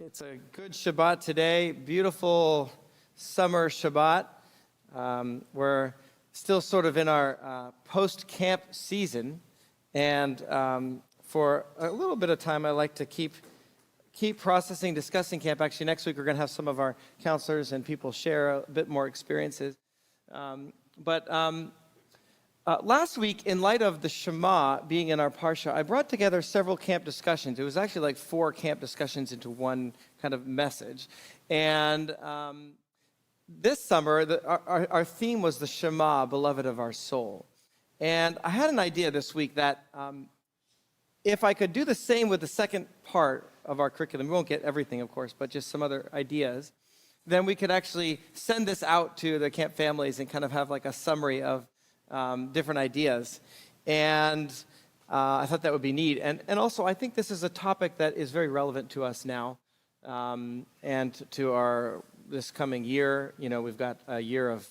It's a good Shabbat today, beautiful summer Shabbat. We're still sort of in our post-camp season, and for a little bit of time, I like to keep processing, discussing camp. Actually, next week we're going to have some of our counselors and people share a bit more experiences. Last week, in light of the Shema being in our Parsha, I brought together several camp discussions. It was actually like 4 camp discussions into one kind of message. And this summer, our theme was the Shema, beloved of our soul. And I had an idea this week that if I could do the same with the second part of our curriculum, we won't get everything, of course, but just some other ideas, then we could actually send this out to the camp families and kind of have like a summary of different ideas. And I thought that would be neat. And also, I think this is a topic that is very relevant to us now and to this coming year. You know, we've got a year of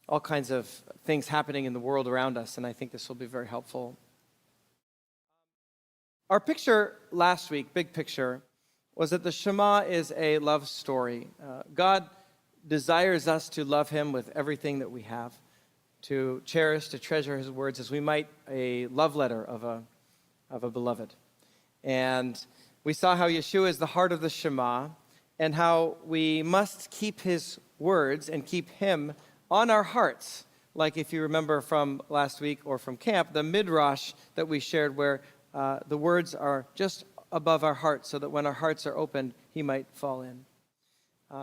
all kinds of things happening in the world around us, and I think this will be very helpful. Our picture last week, big picture, was that the Shema is a love story. God desires us to love him with everything that we have, to cherish, to treasure his words as we might a love letter of a beloved. And we saw how Yeshua is the heart of the Shema and how we must keep his words and keep him on our hearts. Like if you remember from last week or from camp, the midrash that we shared where the words are just above our hearts so that when our hearts are opened, he might fall in.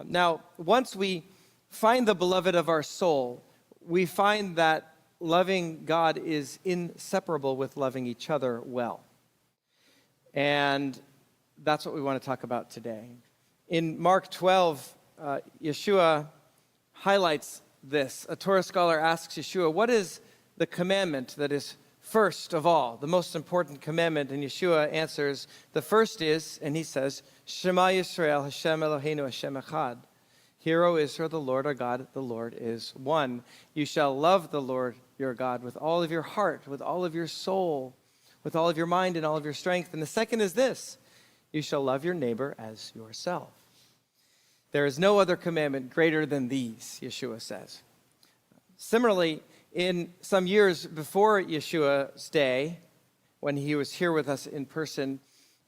Now, once we find the beloved of our soul, we find that loving God is inseparable with loving each other well. And that's what we want to talk about today. In Mark 12, Yeshua highlights this. A Torah scholar asks Yeshua, what is the commandment that is first of all, the most important commandment? And Yeshua answers, the first is, and he says, Shema Yisrael, Hashem Eloheinu, Hashem Echad. Hear, O Israel, the Lord our God, the Lord is one. You shall love the Lord your God with all of your heart, with all of your soul, with all of your mind and all of your strength. And the second is this, you shall love your neighbor as yourself. There is no other commandment greater than these, Yeshua says. Similarly, in some years before Yeshua's day, when he was here with us in person,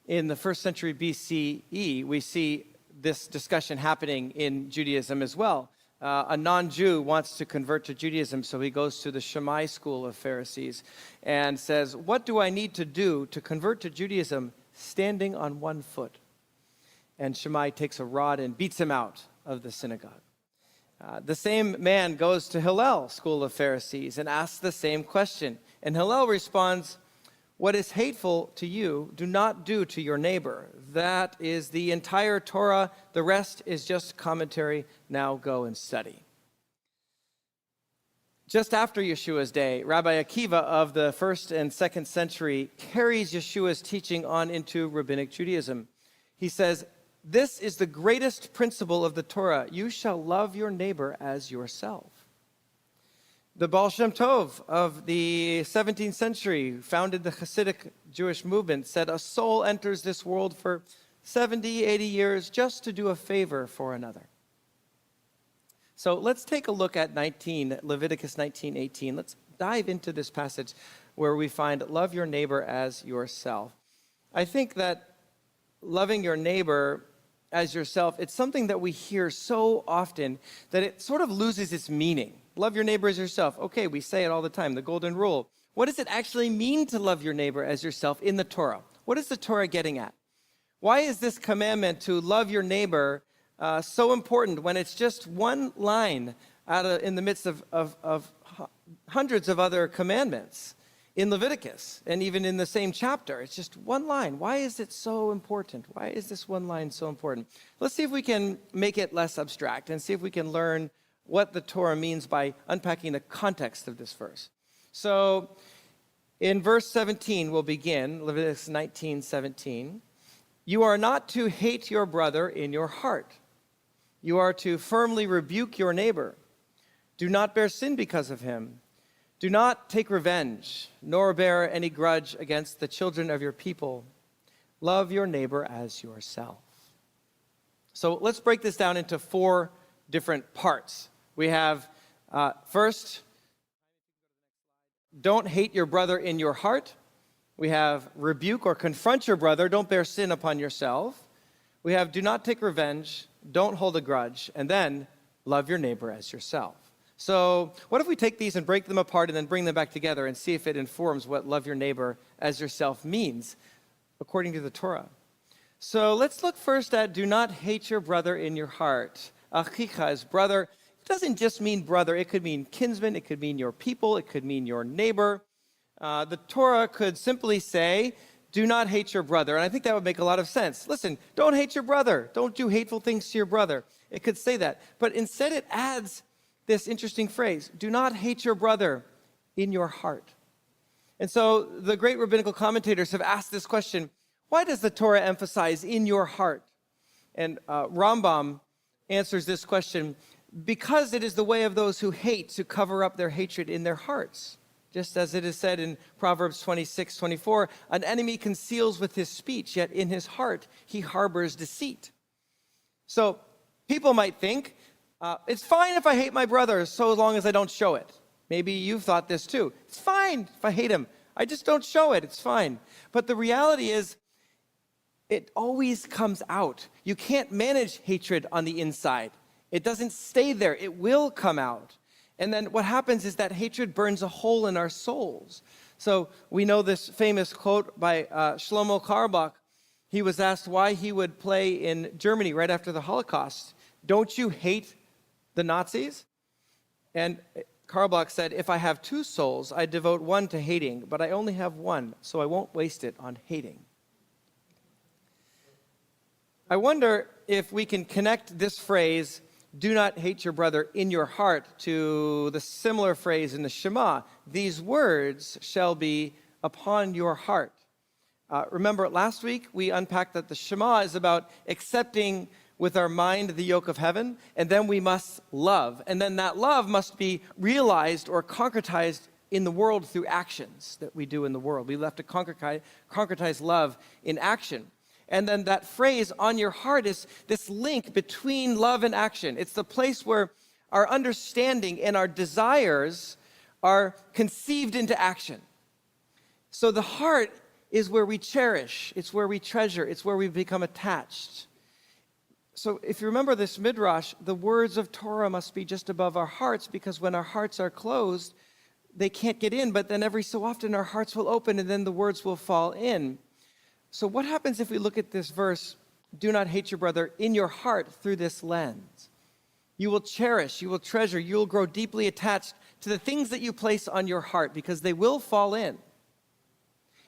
in the 1st century BCE, we see this discussion happening in Judaism as well. A non-Jew wants to convert to Judaism, so he goes to the Shema school of Pharisees and says, what do I need to do to convert to Judaism standing on one foot? And Shammai takes a rod and beats him out of the synagogue. The same man goes to Hillel school of Pharisees and asks the same question. And Hillel responds, what is hateful to you, do not do to your neighbor. That is the entire Torah. The rest is just commentary. Now go and study. Just after Yeshua's day, Rabbi Akiva of the 1st and 2nd century carries Yeshua's teaching on into rabbinic Judaism. He says, this is the greatest principle of the Torah. You shall love your neighbor as yourself. The Baal Shem Tov of the 17th century, founded the Hasidic Jewish movement, said a soul enters this world for 70, 80 years just to do a favor for another. So let's take a look at Leviticus 19:18. Let's dive into this passage where we find love your neighbor as yourself. I think that loving your neighbor as yourself, it's something that we hear so often that it sort of loses its meaning. Love your neighbor as yourself. Okay, we say it all the time, the golden rule. What does it actually mean to love your neighbor as yourself in the Torah? What is the Torah getting at? Why is this commandment to love your neighbor so important when it's just one line in the midst of hundreds of other commandments in Leviticus and even in the same chapter? It's just one line. Why is it so important? Why is this one line so important? Let's see if we can make it less abstract and see if we can learn what the Torah means by unpacking the context of this verse. So in verse 17, we'll begin, Leviticus 19:17. You are not to hate your brother in your heart. You are to firmly rebuke your neighbor. Do not bear sin because of him. Do not take revenge, nor bear any grudge against the children of your people. Love your neighbor as yourself. So let's break this down into 4 different parts. We have, first, don't hate your brother in your heart. We have rebuke or confront your brother. Don't bear sin upon yourself. We have do not take revenge. Don't hold a grudge. And then love your neighbor as yourself. So what if we take these and break them apart and then bring them back together and see if it informs what love your neighbor as yourself means according to the Torah? So let's look first at do not hate your brother in your heart. Achicha is brother. It doesn't just mean brother. It could mean kinsman. It could mean your people. It could mean your neighbor. The Torah could simply say, do not hate your brother. And I think that would make a lot of sense. Listen, don't hate your brother. Don't do hateful things to your brother. It could say that. But instead it adds this interesting phrase, do not hate your brother in your heart. And so the great rabbinical commentators have asked this question, why does the Torah emphasize in your heart? And Rambam answers this question, because it is the way of those who hate to cover up their hatred in their hearts. Just as it is said in Proverbs 26:24, an enemy conceals with his speech, yet in his heart he harbors deceit. So people might think, it's fine if I hate my brother so long as I don't show it. Maybe you've thought this too. It's fine if I hate him. I just don't show it. It's fine. But the reality is, it always comes out. You can't manage hatred on the inside. It doesn't stay there. It will come out. And then what happens is that hatred burns a hole in our souls. So we know this famous quote by Shlomo Carlebach. He was asked why he would play in Germany right after the Holocaust. Don't you hate the Nazis? And Carlebach said, if I have 2 souls, I devote one to hating, but I only have one, so I won't waste it on hating. I wonder if we can connect this phrase, do not hate your brother in your heart, to the similar phrase in the Shema, these words shall be upon your heart. Remember last week we unpacked that the Shema is about accepting with our mind the yoke of heaven, and then we must love. And then that love must be realized or concretized in the world through actions that we do in the world. We have to concretize love in action. And then that phrase, on your heart, is this link between love and action. It's the place where our understanding and our desires are conceived into action. So the heart is where we cherish, it's where we treasure, it's where we become attached. So if you remember this midrash, the words of Torah must be just above our hearts, because when our hearts are closed, they can't get in, but then every so often our hearts will open and then the words will fall in. So what happens if we look at this verse, do not hate your brother in your heart, through this lens? You will cherish, you will treasure, you will grow deeply attached to the things that you place on your heart, because they will fall in.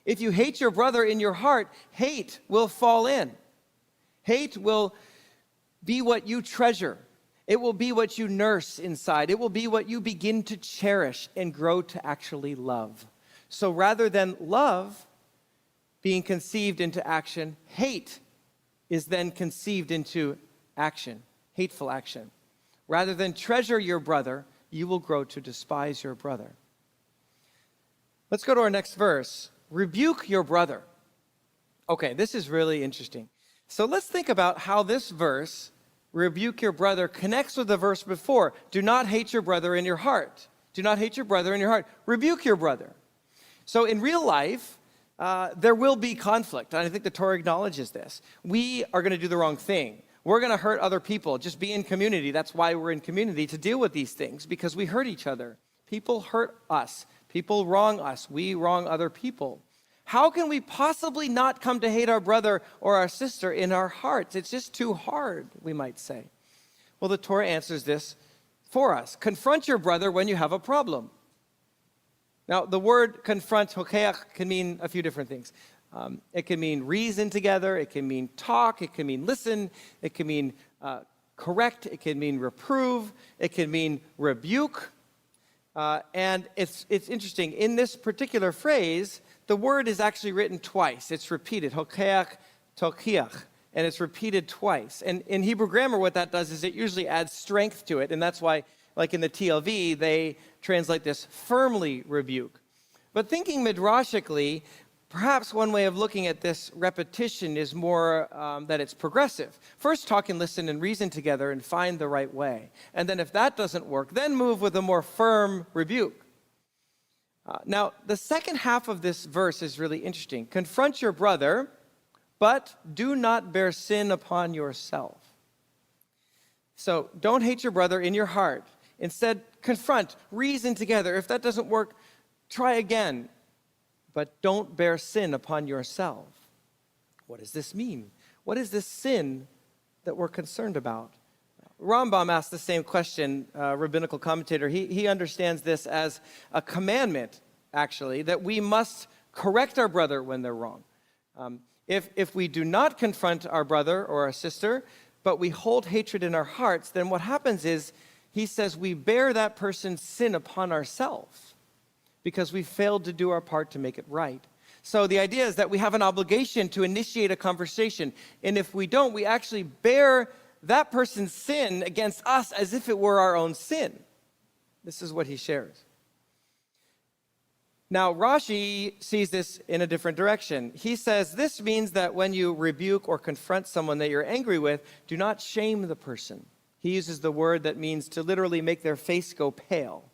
If you hate your brother in your heart, hate will fall in. Hate will be what you treasure. It will be what you nurse inside. It will be what you begin to cherish and grow to actually love. So rather than love being conceived into action, hate is then conceived into action, hateful action. Rather than treasure your brother, you will grow to despise your brother. Let's go to our next verse. Rebuke your brother. Okay, this is really interesting. So let's think about how this verse, rebuke your brother, connects with the verse before. Do not hate your brother in your heart. Do not hate your brother in your heart. Rebuke your brother. So in real life, there will be conflict, and I think the Torah acknowledges this. We are going to do the wrong thing. We're going to hurt other people. Just be in community. That's why we're in community, to deal with these things, because we hurt each other. People hurt us. People wrong us. We wrong other people. How can we possibly not come to hate our brother or our sister in our hearts? It's just too hard, we might say. Well, the Torah answers this for us. Confront your brother when you have a problem. Now, the word confront, hokeach, can mean a few different things. It can mean reason together. It can mean talk. It can mean listen. It can mean correct. It can mean reprove. It can mean rebuke. And it's interesting. In this particular phrase, the word is actually written twice. It's repeated, hokeach, tokiach, and it's repeated twice. And in Hebrew grammar, what that does is it usually adds strength to it, and that's why, like in the TLV, they translate this firmly rebuke. But thinking midrashically, Perhaps one way of looking at this repetition is more that it's progressive. First, talk and listen and reason together and find the right way. And then if that doesn't work, then move with a more firm rebuke. Now, the second half of this verse is really interesting. Confront your brother, but do not bear sin upon yourself. So don't hate your brother in your heart. Instead, confront, reason together. If that doesn't work, try again. But don't bear sin upon yourself. What does this mean? What is this sin that we're concerned about? Rambam asked the same question, rabbinical commentator. He understands this as a commandment, actually, that we must correct our brother when they're wrong. If we do not confront our brother or our sister, but we hold hatred in our hearts, then what happens is, he says, we bear that person's sin upon ourselves because we failed to do our part to make it right. So the idea is that we have an obligation to initiate a conversation. And if we don't, we actually bear that person's sin against us as if it were our own sin. This is what he shares. Now, Rashi sees this in a different direction. He says, this means that when you rebuke or confront someone that you're angry with, do not shame the person. He uses the word that means to literally make their face go pale.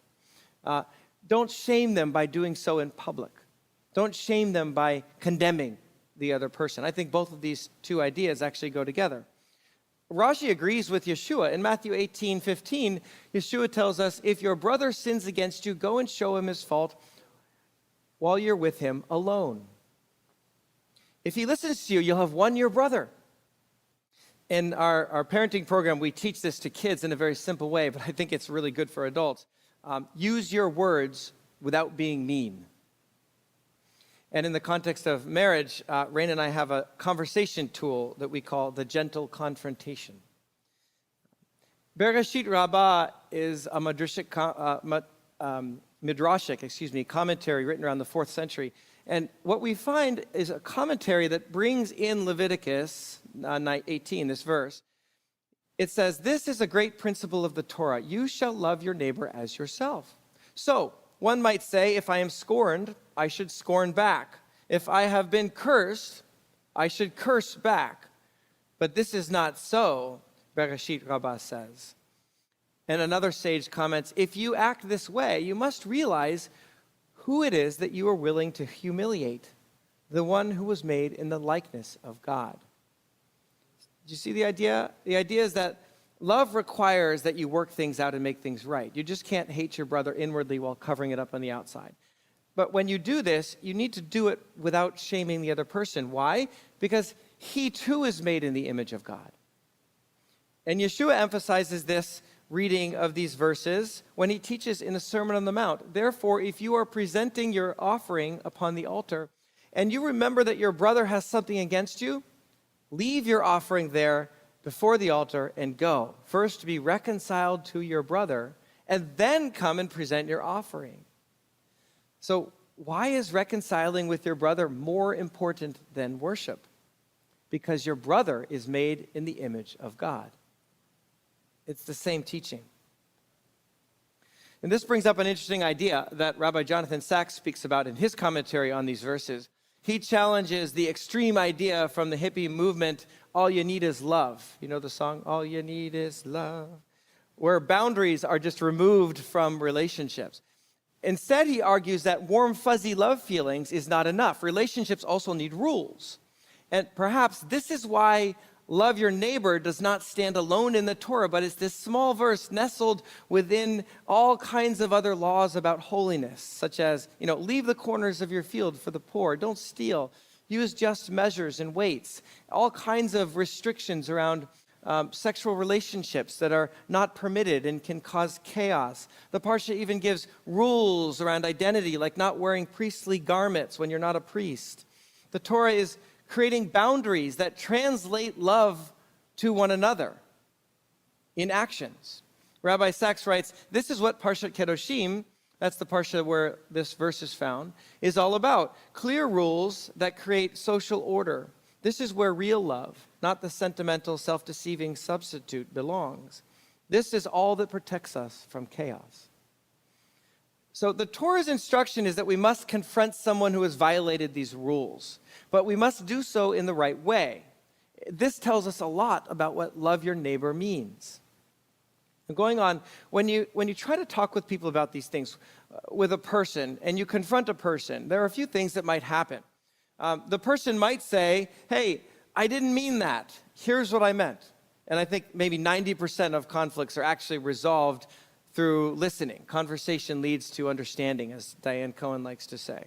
Don't shame them by doing so in public. Don't shame them by condemning the other person. I think both of these two ideas actually go together. Rashi agrees with Yeshua. In Matthew 18:15, Yeshua tells us, if your brother sins against you, go and show him his fault while you're with him alone. If he listens to you, you'll have won your brother. In our parenting program, we teach this to kids in a very simple way, but I think it's really good for adults. Use your words without being mean. And in the context of marriage, Rain and I have a conversation tool that we call the gentle confrontation. Bereshit Rabbah is a midrashic commentary written around the 4th century. And what we find is a commentary that brings in Leviticus 18, this verse. It says, this is a great principle of the Torah. You shall love your neighbor as yourself. So, one might say, if I am scorned, I should scorn back. If I have been cursed, I should curse back. But this is not so, Bereshit Rabbah says. And another sage comments, if you act this way, you must realize who it is that you are willing to humiliate, the one who was made in the likeness of God. Do you see the idea? The idea is that love requires that you work things out and make things right. You just can't hate your brother inwardly while covering it up on the outside. But when you do this, you need to do it without shaming the other person. Why? Because he too is made in the image of God. And Yeshua emphasizes this reading of these verses when he teaches in the Sermon on the Mount. Therefore, if you are presenting your offering upon the altar and you remember that your brother has something against you, leave your offering there before the altar and go. First to be reconciled to your brother and then come and present your offering. So why is reconciling with your brother more important than worship? Because your brother is made in the image of God. It's the same teaching. And this brings up an interesting idea that Rabbi Jonathan Sachs speaks about in his commentary on these verses. He challenges the extreme idea from the hippie movement, all you need is love. You know the song, all you need is love? Where boundaries are just removed from relationships. Instead, he argues that warm, fuzzy love feelings is not enough. Relationships also need rules. And perhaps this is why love your neighbor does not stand alone in the Torah, but it's this small verse nestled within all kinds of other laws about holiness, such as, leave the corners of your field for the poor, don't steal, use just measures and weights, all kinds of restrictions around sexual relationships that are not permitted and can cause chaos. The Parsha even gives rules around identity, like not wearing priestly garments when you're not a priest. The Torah is creating boundaries that translate love to one another in actions. Rabbi Sachs writes, this is what Parshat Kedoshim, that's the Parsha where this verse is found, is all about. Clear rules that create social order. This is where real love, not the sentimental, self-deceiving substitute, belongs. This is all that protects us from chaos. So the Torah's instruction is that we must confront someone who has violated these rules, but we must do so in the right way. This tells us a lot about what love your neighbor means. And going on, when you try to talk with people about these things, with a person, and you confront a person, there are a few things that might happen. The person might say, hey, I didn't mean that. Here's what I meant. And I think maybe 90% of conflicts are actually resolved through listening. Conversation leads to understanding, as Diane Cohen likes to say.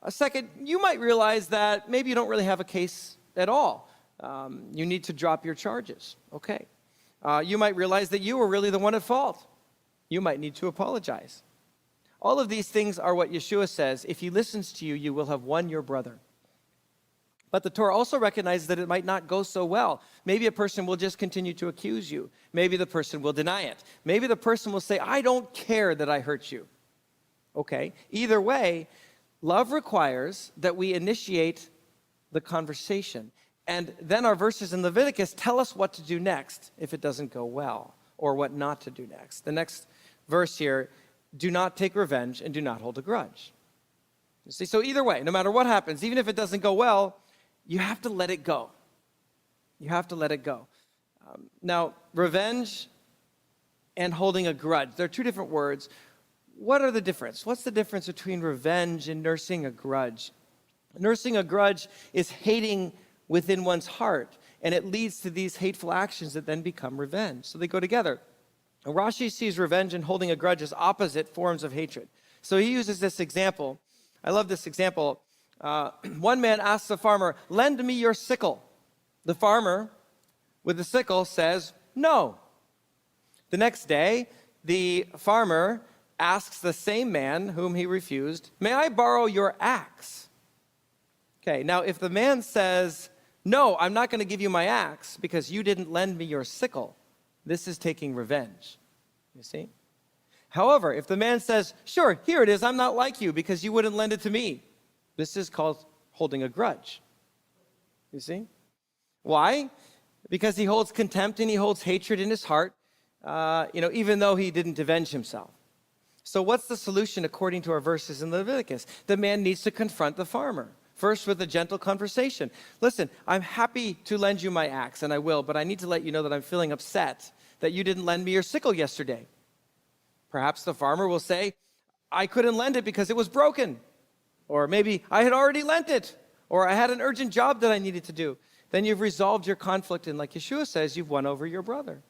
Second, you might realize that maybe you don't really have a case at all. You need to drop your charges. Okay. You might realize that you were really the one at fault. You might need to apologize. All of these things are what Yeshua says, if he listens to you, you will have won your brother. But the Torah also recognizes that it might not go so well. Maybe a person will just continue to accuse you. Maybe the person will deny it. Maybe the person will say, I don't care that I hurt you. Okay, either way, love requires that we initiate the conversation. And then our verses in Leviticus tell us what to do next if it doesn't go well, or what not to do next. The next verse here, do not take revenge and do not hold a grudge. You see, so either way, no matter what happens, even if it doesn't go well, you have to let it go. You have to let it go. Now, revenge and holding a grudge, they're two different words. What are the difference? What's the difference between revenge and nursing a grudge? Nursing a grudge is hating within one's heart, and it leads to these hateful actions that then become revenge. So they go together. And Rashi sees revenge and holding a grudge as opposite forms of hatred. So he uses this example. I love this example. One man asks the farmer, lend me your sickle. The farmer with the sickle says, no. The next day, the farmer asks the same man whom he refused, may I borrow your axe? Okay, now if the man says, no, I'm not going to give you my axe because you didn't lend me your sickle, this is taking revenge, you see? However, if the man says, sure, here it is, I'm not like you because you wouldn't lend it to me, this is called holding a grudge. You see? Why? Because he holds contempt and he holds hatred in his heart, even though he didn't avenge himself. So what's the solution according to our verses in Leviticus? The man needs to confront the farmer. First with a gentle conversation. Listen, I'm happy to lend you my axe, and I will, but I need to let you know that I'm feeling upset that you didn't lend me your sickle yesterday. Perhaps the farmer will say, I couldn't lend it because it was broken. Or maybe I had already lent it, or I had an urgent job that I needed to do. Then you've resolved your conflict, and like Yeshua says, you've won over your brother.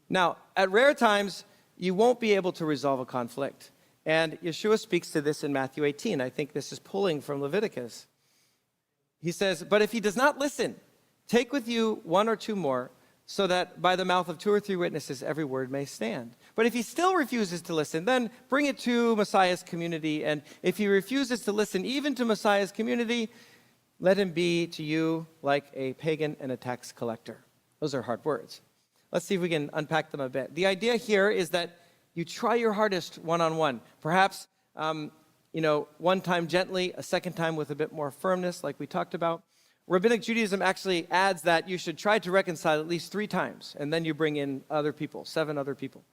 Now, at rare times, you won't be able to resolve a conflict. And Yeshua speaks to this in Matthew 18. I think this is pulling from Leviticus. He says, but if he does not listen, take with you one or two more, so that by the mouth of two or three witnesses every word may stand. But if he still refuses to listen, then bring it to Messiah's community. And if he refuses to listen even to Messiah's community, let him be to you like a pagan and a tax collector. Those are hard words. Let's see if we can unpack them a bit. The idea here is that you try your hardest one-on-one. Perhaps, one time gently, a second time with a bit more firmness, like we talked about. Rabbinic Judaism actually adds that you should try to reconcile at least 3 times, and then you bring in other people, 7 other people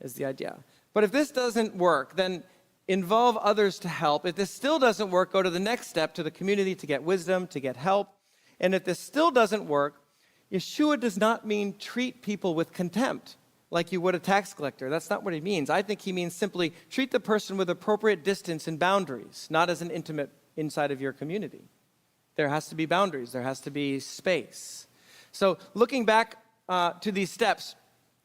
is the idea. But if this doesn't work, then involve others to help. If this still doesn't work, go to the next step, to the community to get wisdom, to get help. And if this still doesn't work, Yeshua does not mean treat people with contempt like you would a tax collector. That's not what he means. I think he means simply treat the person with appropriate distance and boundaries, not as an intimate inside of your community. There has to be boundaries. There has to be space. So looking back to these steps,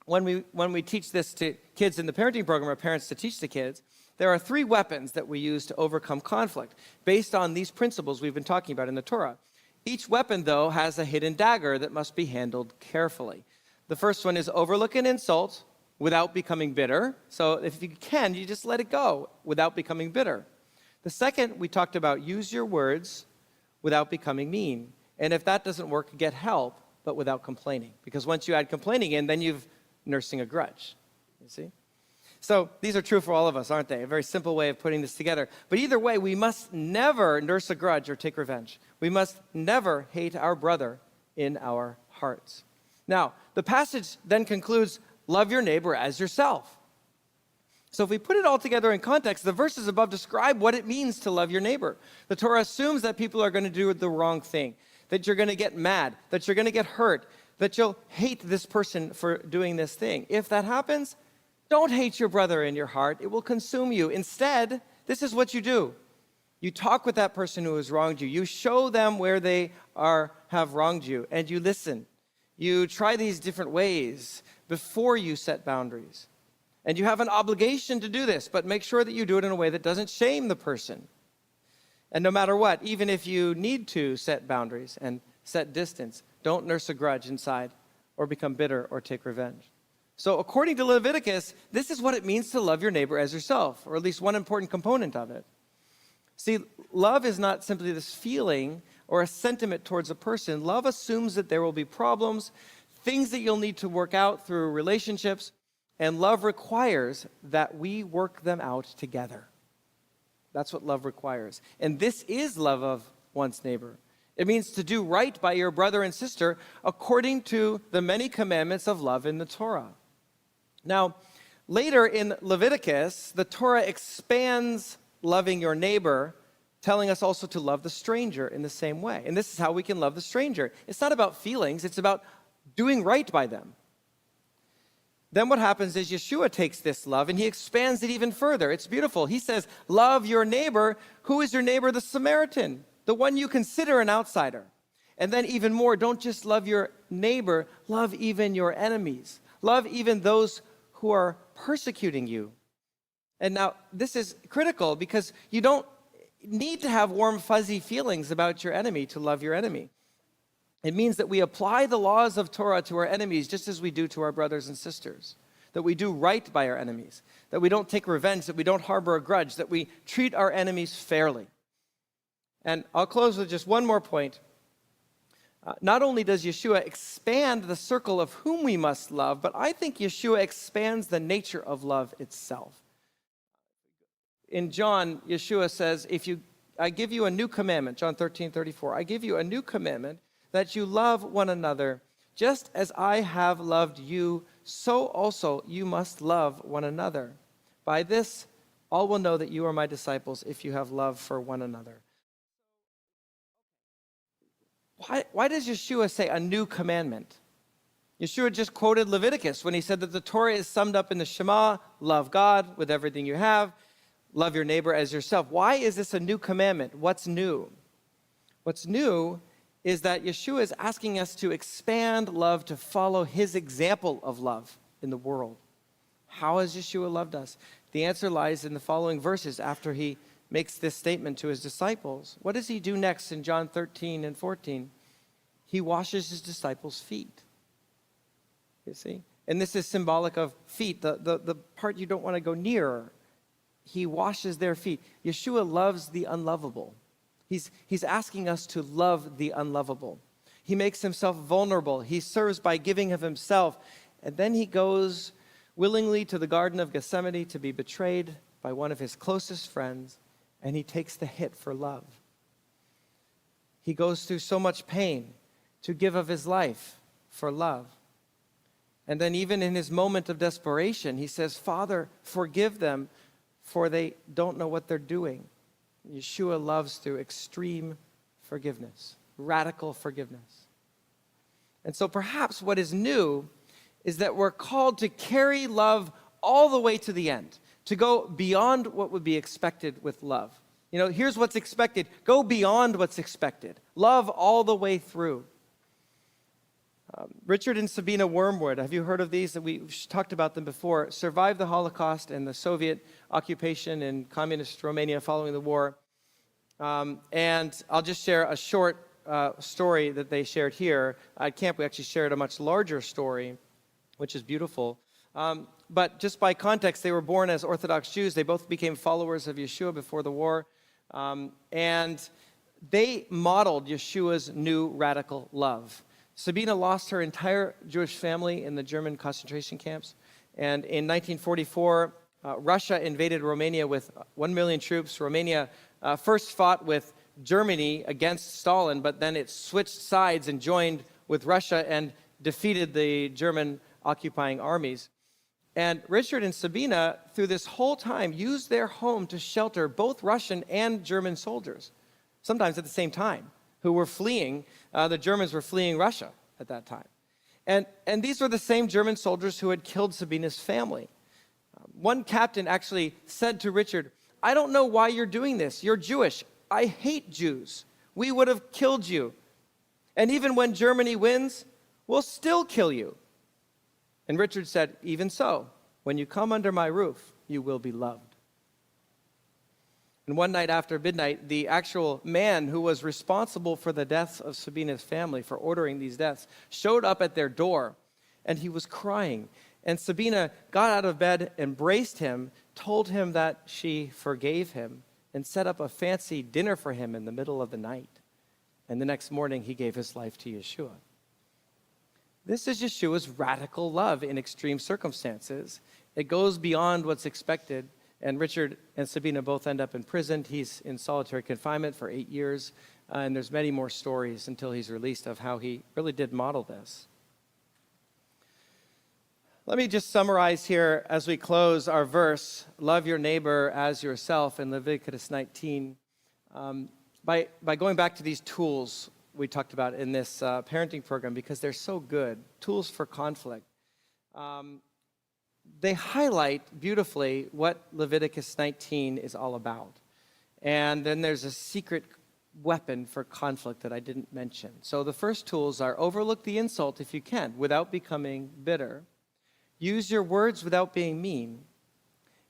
when we teach this to kids in the parenting program, or parents to teach the kids, there are 3 weapons that we use to overcome conflict based on these principles we've been talking about in the Torah. Each weapon, though, has a hidden dagger that must be handled carefully. The first one is overlook an insult without becoming bitter. So if you can, you just let it go without becoming bitter. The second, we talked about use your words without becoming mean. And if that doesn't work, get help, but without complaining. Because once you add complaining in, then you've nursing a grudge, you see? So these are true for all of us, aren't they? A very simple way of putting this together. But either way, we must never nurse a grudge or take revenge. We must never hate our brother in our hearts. Now, the passage then concludes, love your neighbor as yourself. So if we put it all together in context, the verses above describe what it means to love your neighbor. The Torah assumes that people are going to do the wrong thing, that you're going to get mad, that you're going to get hurt, that you'll hate this person for doing this thing. If that happens, don't hate your brother in your heart. It will consume you. Instead, this is what you do. You talk with that person who has wronged you. You show them where they have wronged you, and you listen. You try these different ways before you set boundaries. And you have an obligation to do this, but make sure that you do it in a way that doesn't shame the person. And no matter what, even if you need to set boundaries and set distance, don't nurse a grudge inside or become bitter or take revenge. So according to Leviticus, this is what it means to love your neighbor as yourself, or at least one important component of it. See, love is not simply this feeling or a sentiment towards a person. Love assumes that there will be problems, things that you'll need to work out through relationships, and love requires that we work them out together. That's what love requires. And this is love of one's neighbor. It means to do right by your brother and sister according to the many commandments of love in the Torah. Now, later in Leviticus, the Torah expands loving your neighbor, telling us also to love the stranger in the same way. And this is how we can love the stranger. It's not about feelings, it's about doing right by them. Then what happens is Yeshua takes this love and he expands it even further. It's beautiful. He says, love your neighbor. Who is your neighbor? The Samaritan, the one you consider an outsider. And then even more, don't just love your neighbor, love even your enemies. Love even those who are persecuting you. And now this is critical because you don't need to have warm, fuzzy feelings about your enemy to love your enemy. It means that we apply the laws of Torah to our enemies just as we do to our brothers and sisters, that we do right by our enemies, that we don't take revenge, that we don't harbor a grudge, that we treat our enemies fairly. And I'll close with just one more point. Not only does Yeshua expand the circle of whom we must love, but I think Yeshua expands the nature of love itself. In John, Yeshua says, I give you a new commandment, John 13:34, I give you a new commandment, that you love one another. Just as I have loved you, so also you must love one another. By this, all will know that you are my disciples if you have love for one another. Why does Yeshua say a new commandment? Yeshua just quoted Leviticus when he said that the Torah is summed up in the Shema, love God with everything you have, love your neighbor as yourself. Why is this a new commandment? What's new? What's new is that Yeshua is asking us to expand love to follow his example of love in the world. How has Yeshua loved us? The answer lies in the following verses after he makes this statement to his disciples. What does he do next in John 13 and 14? He washes his disciples' feet. You see? And this is symbolic of feet, the part you don't want to go near. He washes their feet. Yeshua loves the unlovable. He's asking us to love the unlovable. He makes himself vulnerable. He serves by giving of himself. And then he goes willingly to the Garden of Gethsemane to be betrayed by one of his closest friends, and he takes the hit for love. He goes through so much pain to give of his life for love. And then even in his moment of desperation, he says, Father, forgive them, for they don't know what they're doing. Yeshua loves through extreme forgiveness, radical forgiveness. And so perhaps what is new is that we're called to carry love all the way to the end, to go beyond what would be expected with love. You know, here's what's expected. Go beyond what's expected. Love all the way through. Richard and Sabina Wormwood, have you heard of these? We've talked about them before. Survived the Holocaust and the Soviet occupation in communist Romania following the war. And I'll just share a short story that they shared here. At camp, we actually shared a much larger story, which is beautiful. But just by context, they were born as Orthodox Jews. They both became followers of Yeshua before the war. And they modeled Yeshua's new radical love. Sabina lost her entire Jewish family in the German concentration camps. And in 1944, Russia invaded Romania with 1 million troops. Romania first fought with Germany against Stalin, but then it switched sides and joined with Russia and defeated the German occupying armies. And Richard and Sabina, through this whole time, used their home to shelter both Russian and German soldiers, sometimes at the same time, who were fleeing. The Germans were fleeing Russia at that time. And these were the same German soldiers who had killed Sabina's family. One captain actually said to Richard, "I don't know why you're doing this. You're Jewish. I hate Jews. We would have killed you. And even when Germany wins, we'll still kill you." And Richard said, "Even so, when you come under my roof, you will be loved." And one night after midnight, the actual man who was responsible for the deaths of Sabina's family, for ordering these deaths, showed up at their door, and he was crying. And Sabina got out of bed, embraced him, told him that she forgave him, and set up a fancy dinner for him in the middle of the night. And the next morning, he gave his life to Yeshua. This is Yeshua's radical love in extreme circumstances. It goes beyond what's expected. And Richard and Sabina both end up in prison. He's in solitary confinement for 8 years. And there's many more stories until he's released of how he really did model this. Let me just summarize here as we close our verse, love your neighbor as yourself in Leviticus 19. By going back to these tools we talked about in this parenting program, because they're so good, tools for conflict. They highlight beautifully what Leviticus 19 is all about. And then there's a secret weapon for conflict that I didn't mention. So the first tools are overlook the insult if you can, without becoming bitter. Use your words without being mean.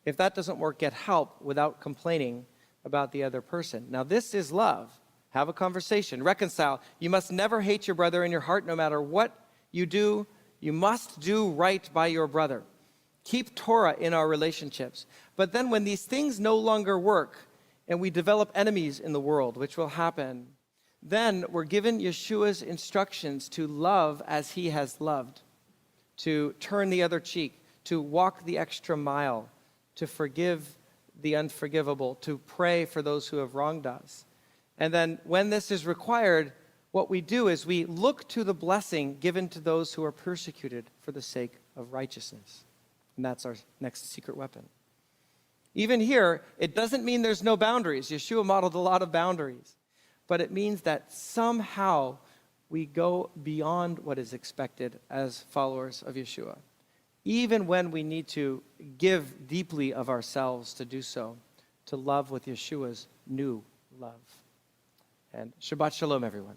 If that doesn't work, get help without complaining about the other person. Now, this is love. Have a conversation. Reconcile. You must never hate your brother in your heart, no matter what you do. You must do right by your brother. Keep Torah in our relationships. But then when these things no longer work and we develop enemies in the world, which will happen, then we're given Yeshua's instructions to love as he has loved, to turn the other cheek, to walk the extra mile, to forgive the unforgivable, to pray for those who have wronged us. And then when this is required, what we do is we look to the blessing given to those who are persecuted for the sake of righteousness. And that's our next secret weapon. Even here, it doesn't mean there's no boundaries. Yeshua modeled a lot of boundaries. But it means that somehow we go beyond what is expected as followers of Yeshua, even when we need to give deeply of ourselves to do so, to love with Yeshua's new love. And Shabbat Shalom, everyone.